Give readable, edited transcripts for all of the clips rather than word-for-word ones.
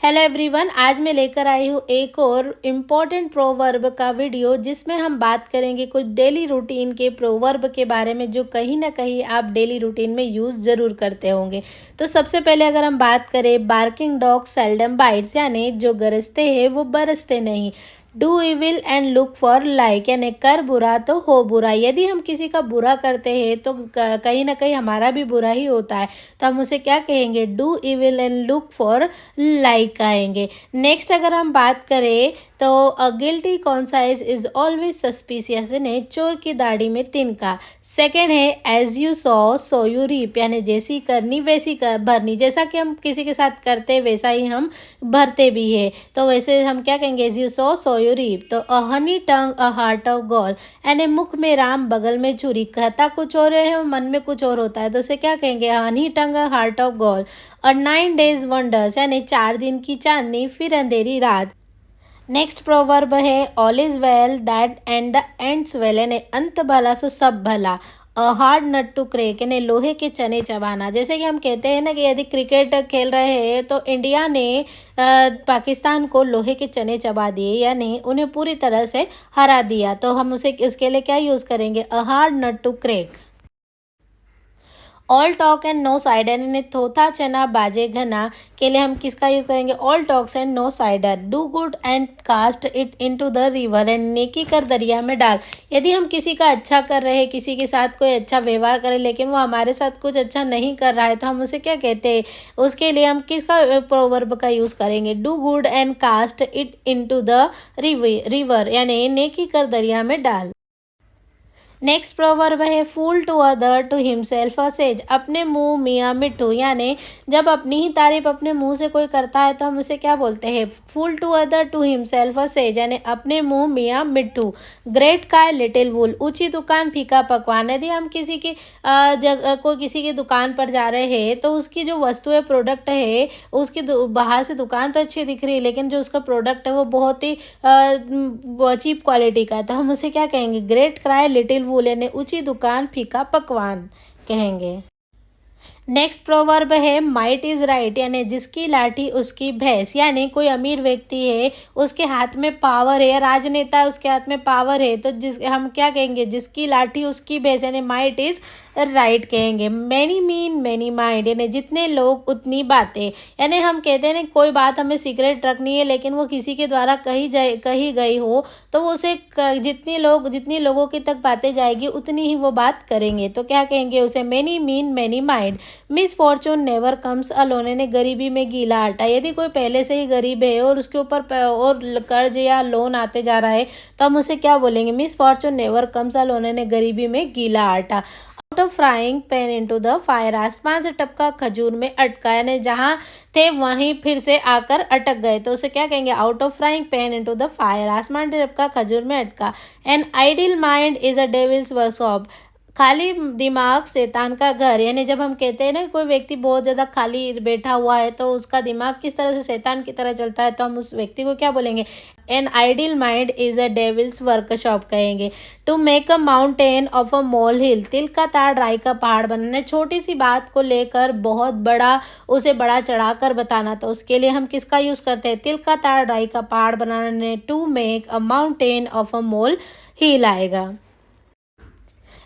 Hello everyone, आज मैं लेकर आई हूँ एक और इम्पॉर्टेंट प्रोवर्ब का वीडियो जिसमें हम बात करेंगे कुछ डेली रूटीन के प्रोवर्ब के बारे में जो कहीं ना कहीं आप डेली रूटीन में यूज़ ज़रूर करते होंगे। तो सबसे पहले अगर हम बात करें, बार्किंग डॉग सेल्डम बाइट्स, यानी जो गरजते हैं वो बरसते नहीं। Do evil and look for like, यानी कर बुरा तो हो बुरा। यदि हम किसी का बुरा करते हैं तो कहीं ना कहीं हमारा भी बुरा ही होता है, तो हम उसे क्या कहेंगे? Do evil and look for like कहेंगे। नेक्स्ट अगर हम बात करें तो a guilty conscience is always suspicious, यानी चोर की दाढ़ी में तिनका। सेकेंड है as you sow you reap, यानी जैसी करनी वैसी भरनी। जैसा कि हम किसी के साथ करते वैसा ही हम भरते भी है, तो वैसे हम क्या कहेंगे? As you sow you reap. तो a honey tongue a heart of gall, यानी मुख में राम बगल में छुरी। कहता कुछ और है, मन में कुछ और होता है, तो उसे क्या कहेंगे? Honey tongue a heart of gall. और 9 days वंडर्स, यानी 4 दिन की चांदनी फिर अंधेरी रात। नेक्स्ट प्रोवर्ब है all is well that end the ends well, यानी अंत भला सो सब भला। A hard nut to crack, यानी लोहे के चने चबाना। जैसे कि हम कहते हैं ना कि यदि क्रिकेट खेल रहे हैं तो इंडिया ने पाकिस्तान को लोहे के चने चबा दिए, यानी उन्हें पूरी तरह से हरा दिया, तो हम उसे उसके लिए क्या यूज़ करेंगे? A hard nut to crack. All talk and no cider, यानी थोथा चना बाजे घना के लिए हम किसका यूज करेंगे? All talks and no cider. Do good and cast it into the river, and नेकी कर दरिया में डाल। यदि हम किसी का अच्छा कर रहे हैं, किसी के साथ कोई अच्छा व्यवहार करें, लेकिन वो हमारे साथ कुछ अच्छा नहीं कर रहा है, तो हम उसे क्या कहते हैं? उसके लिए हम किसका प्रोवर्ब का यूज करेंगे? Do good and cast it into the river, यानी नेकी कर दरिया में डाल। नेक्स्ट प्रोवर्ब है fool to other to himself a sage, अपने मुंह मियाँ मिट्ठू, यानी जब अपनी ही तारीफ अपने मुंह से कोई करता है तो हम उसे क्या बोलते हैं? Fool to other to himself a sage, यानी अपने मुंह मियाँ मिट्ठू। ग्रेट काय लिटिल वुल, ऊंची दुकान फीका पकवान। यदि हम किसी की कोई किसी की दुकान पर जा रहे हैं तो उसकी जो वस्तु है, प्रोडक्ट है, उसकी बाहर से दुकान तो अच्छी दिख रही है, लेकिन जो उसका प्रोडक्ट है वो बहुत ही चीप क्वालिटी का है, तो हम उसे क्या कहेंगे? ग्रेट क्राई लिटिल वूल, यानी ऊंची दुकान फीका पकवान कहेंगे। नेक्स्ट प्रोवर्ब है माइट इज राइट, यानी जिसकी लाठी उसकी भैंस। यानी कोई अमीर व्यक्ति है, उसके हाथ में पावर है, राजनेता है, उसके हाथ में पावर है, तो जिस हम क्या कहेंगे? जिसकी लाठी उसकी भैंस, यानी माइट इज राइट कहेंगे। मैनी मीन मैनी माइंड, यानी जितने लोग उतनी बातें। यानी हम कहते हैं ना, कोई बात हमें सीक्रेट रखनी है, लेकिन वो किसी के द्वारा कही गई हो, तो वो उसे जितनी लोगों की तक बातें जाएगी उतनी ही वो बात करेंगे, तो क्या कहेंगे उसे? Many mean many mind. Miss Fortune never comes alone, यानी गरीबी में गीला आटा। यदि कोई पहले से ही गरीब है और उसके ऊपर और कर्ज या लोन आते जा रहा है, तो हम उसे क्या बोलेंगे? Miss Fortune never comes alone, यानी गरीबी में गीला आटा। Out of frying pan into the fire, आसमान से टपका खजूर में अटका, यानी जहाँ थे वहीं फिर से आकर अटक गए, तो उसे क्या कहेंगे? Out of frying pan into the fire, आसमान से टपका खजूर में अटका। N ideal mind is a devil's workshop, खाली दिमाग शैतान का घर। यानी जब हम कहते हैं ना कोई व्यक्ति बहुत ज़्यादा खाली बैठा हुआ है तो उसका दिमाग किस तरह से शैतान की तरह चलता है, तो हम उस व्यक्ति को क्या बोलेंगे? An ideal mind is a devil's workshop कहेंगे। To make a mountain of a mole hill, तिल का ताड़ राई का पहाड़ बनाना। छोटी सी बात को लेकर बहुत बड़ा, उसे बड़ा चढ़ाकर बताना, तो उसके लिए हम किसका यूज़ करते हैं? तिल का ताड़ राई का पहाड़ बनाने। To make a mountain of a mole hill आएगा।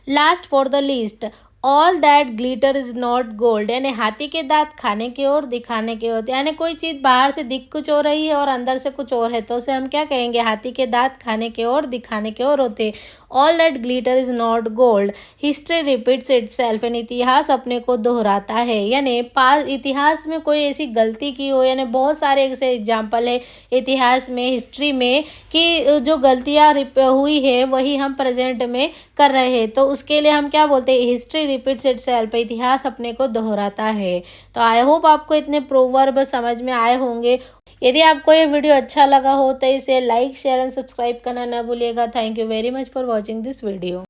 Last for the least, all that glitter is not gold, यानी हाथी के दांत खाने की ओर दिखाने के होते, यानी कोई चीज़ बाहर से दिख कुछ हो रही है और अंदर से कुछ और है, तो उसे हम क्या कहेंगे? हाथी के दांत खाने के ओर दिखाने के ओर होते। All that glitter is not gold, history repeats itself, यानी इतिहास अपने को दोहराता है। यानी पास इतिहास में कोई ऐसी गलती की हो, यानी बहुत सारे ऐसे एग्जाम्पल है इतिहास में, हिस्ट्री में, कि जो गलतियाँ हुई है वही हम प्रेजेंट में कर रहे हैं, तो उसके लिए हम क्या बोलते हैं? हिस्ट्री रिपीट्स इटसेल्फ, इतिहास अपने को दोहराता है। तो आई होप आपको इतने प्रोवर्ब समझ में आए होंगे। यदि आपको ये वीडियो अच्छा लगा हो तो इसे लाइक शेयर एंड सब्सक्राइब करना ना भूलिएगा। Thank you very much for watching this video.